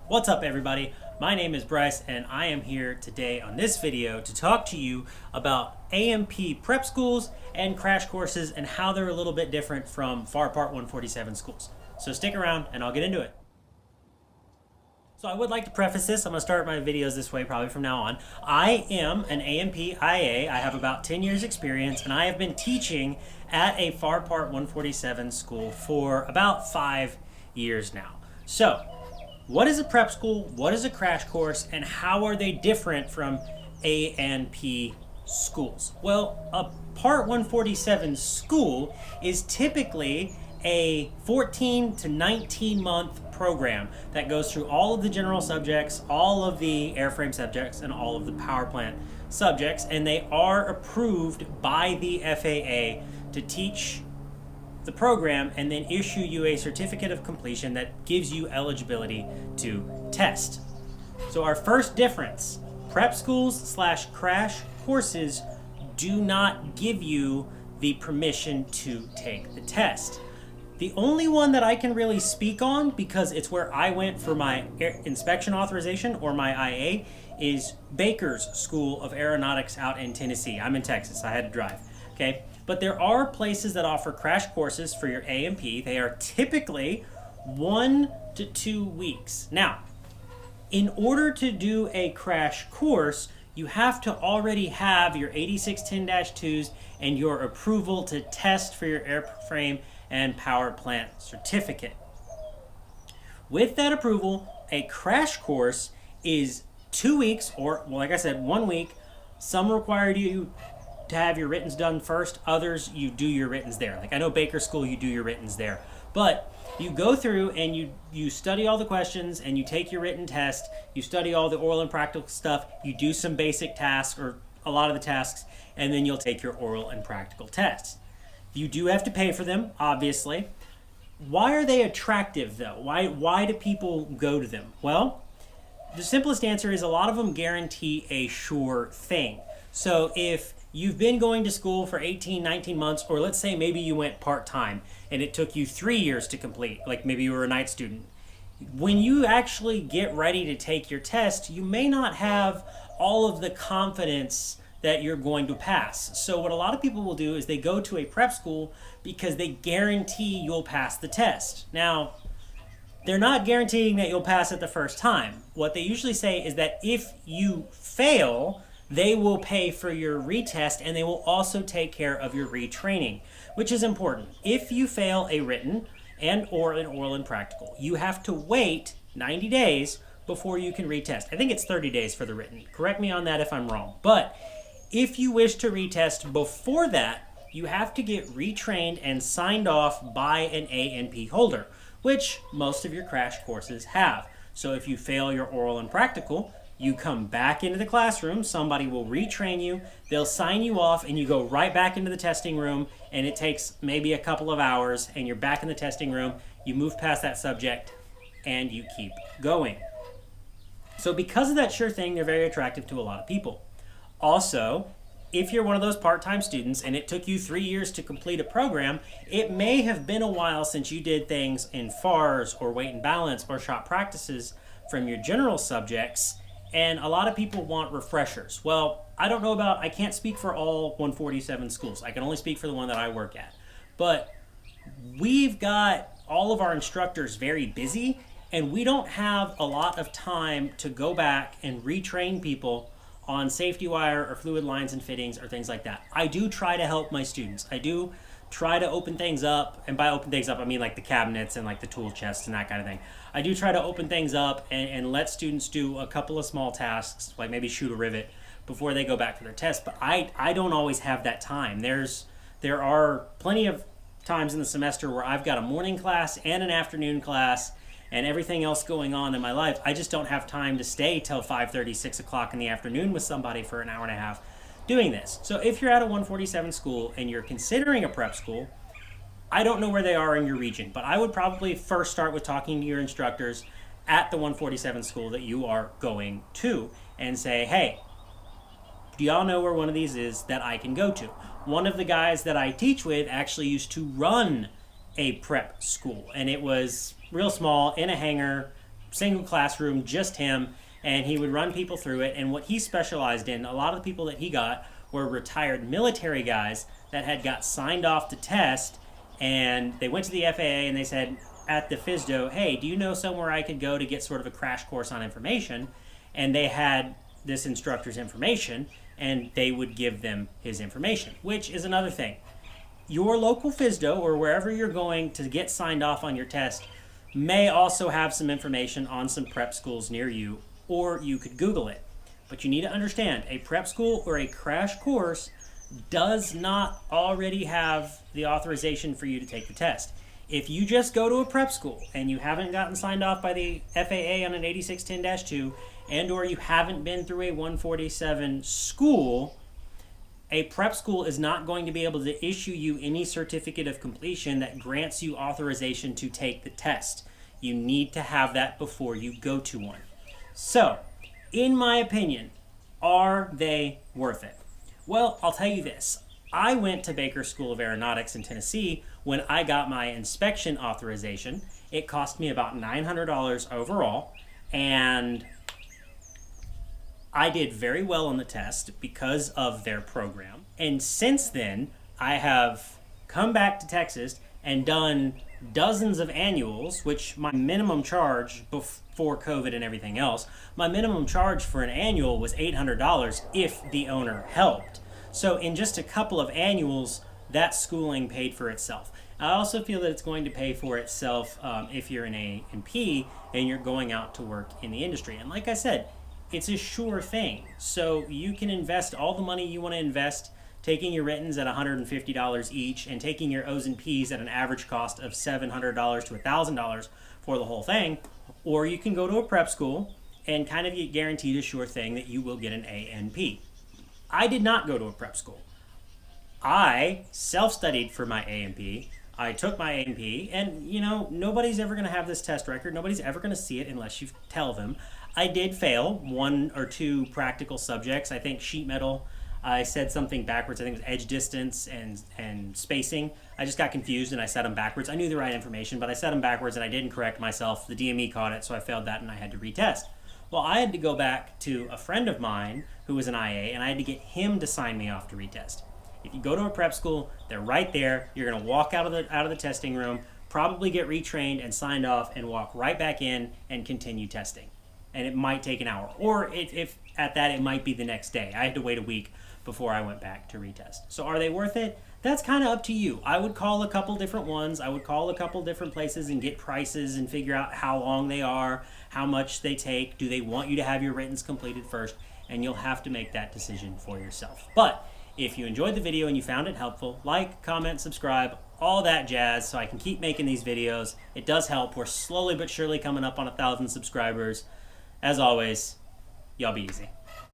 What's up everybody? My name is Bryce and I am here today on this video to talk to you about A&P prep schools and crash courses and how they're a little bit different from FAR Part 147 schools. So stick around and I'll get into it. So I would like to preface this. I'm going to start my videos this way probably from now on. I am an A&P IA. I have about 10 years experience and I have been teaching at a FAR Part 147 school for about 5 years now. So what is a prep school? What is a crash course? And how are they different from A&P schools? Well, a Part 147 school is typically a 14 to 19 month program that goes through all of the general subjects, all of the airframe subjects, and all of the power plant subjects, and they are approved by the FAA to teach the program and then issue you a certificate of completion that gives you eligibility to test. So our first difference, prep schools / crash courses do not give you the permission to take the test. The only one that I can really speak on, because it's where I went for my inspection authorization or my IA, is Baker's School of Aeronautics out in Tennessee. I'm in Texas, I had to drive. Okay, but there are places that offer crash courses for your A&P. They are typically 1 to 2 weeks. Now, in order to do a crash course, you have to already have your 8610-2s and your approval to test for your airframe and power plant certificate. With that approval, a crash course is 2 weeks, or well, like I said, 1 week. Some require you to have your writtens done first, others you do your writtens there. Like I know Baker School, you do your writtens there. But you go through and you study all the questions and you take your written test, you study all the oral and practical stuff, you do some basic tasks or a lot of the tasks, and then you'll take your oral and practical tests. You do have to pay for them, obviously. Why are they attractive though? Why do people go to them? Well, the simplest answer is a lot of them guarantee a sure thing. So if you've been going to school for 18, 19 months, or let's say maybe you went part-time and it took you 3 years to complete, like maybe you were a night student. When you actually get ready to take your test, you may not have all of the confidence that you're going to pass. So what a lot of people will do is they go to a prep school because they guarantee you'll pass the test. Now, they're not guaranteeing that you'll pass it the first time. What they usually say is that if you fail, they will pay for your retest and they will also take care of your retraining, which is important. If you fail a written or an oral and practical, you have to wait 90 days before you can retest. I think it's 30 days for the written. Correct me on that if I'm wrong. But if you wish to retest before that, you have to get retrained and signed off by an A&P holder, which most of your crash courses have. So if you fail your oral and practical, you come back into the classroom, somebody will retrain you, they'll sign you off, and you go right back into the testing room, and it takes maybe a couple of hours, and you're back in the testing room, you move past that subject, and you keep going. So because of that sure thing, they're very attractive to a lot of people. Also, if you're one of those part-time students and it took you 3 years to complete a program, it may have been a while since you did things in FARs or weight and balance or shop practices from your general subjects, and a lot of people want refreshers. Well, I can't speak for all 147 schools. I can only speak for the one that I work at. But we've got all of our instructors very busy, and we don't have a lot of time to go back and retrain people on safety wire or fluid lines and fittings or things like that. I do try to help my students. I do try to open things up, and by open things up I mean like the cabinets and like the tool chests and that kind of thing. I do try to open things up and let students do a couple of small tasks, like maybe shoot a rivet before they go back for their test, but I don't always have that time. There are plenty of times in the semester where I've got a morning class and an afternoon class and everything else going on in my life. I just don't have time to stay till 5:30, 6 o'clock in the afternoon with somebody for an hour and a half doing this. So if you're at a 147 school and you're considering a prep school, I don't know where they are in your region, but I would probably first start with talking to your instructors at the 147 school that you are going to and say, hey, do y'all know where one of these is that I can go to? One of the guys that I teach with actually used to run a prep school, and it was real small in a hangar single classroom, just him, and he would run people through it. And what he specialized in, a lot of the people that he got were retired military guys that had got signed off to test, and they went to the FAA and they said at the FSDO, hey, do you know somewhere I could go to get sort of a crash course on information? And they had this instructor's information, and they would give them his information, which is another thing. Your local FSDO, or wherever you're going to get signed off on your test, may also have some information on some prep schools near you, or you could Google it. But you need to understand, a prep school or a crash course does not already have the authorization for you to take the test. If you just go to a prep school and you haven't gotten signed off by the FAA on an 8610-2, and or you haven't been through a 147 school, a prep school is not going to be able to issue you any certificate of completion that grants you authorization to take the test. You need to have that before you go to one. So, in my opinion, are they worth it? Well, I'll tell you this. I went to Baker School of Aeronautics in Tennessee when I got my inspection authorization. It cost me about $900 overall, and I did very well on the test because of their program. And since then, I have come back to Texas and done dozens of annuals, which my minimum charge before COVID and everything else, my minimum charge for an annual was $800 if the owner helped. So in just a couple of annuals, that schooling paid for itself. I also feel that it's going to pay for itself if you're an A&P and you're going out to work in the industry. And like I said, it's a sure thing. So you can invest all the money you want to invest, taking your writtens at $150 each and taking your O's and P's at an average cost of $700 to $1,000 for the whole thing. Or you can go to a prep school and kind of get guaranteed a sure thing that you will get an A&P. I did not go to a prep school. I self-studied for my A&P. I took my A&P, and you know, nobody's ever going to have this test record. Nobody's ever going to see it unless you tell them. I did fail 1 or 2 practical subjects. I think sheet metal, I said something backwards. I think it was edge distance and spacing. I just got confused and I said them backwards. I knew the right information, but I said them backwards and I didn't correct myself. The DME caught it, so I failed that and I had to retest. Well, I had to go back to a friend of mine who was an IA, and I had to get him to sign me off to retest. If you go to a prep school, they're right there. You're going to walk out of the testing room, probably get retrained and signed off, and walk right back in and continue testing. And it might take an hour, or if at that, it might be the next day. I had to wait a week before I went back to retest. So are they worth it? That's kind of up to you. I would call a couple different ones. I would call a couple different places and get prices and figure out how long they are, how much they take. Do they want you to have your writtens completed first? And you'll have to make that decision for yourself. But if you enjoyed the video and you found it helpful, like, comment, subscribe, all that jazz, so I can keep making these videos. It does help. We're slowly but surely coming up on 1,000 subscribers. As always, y'all be easy.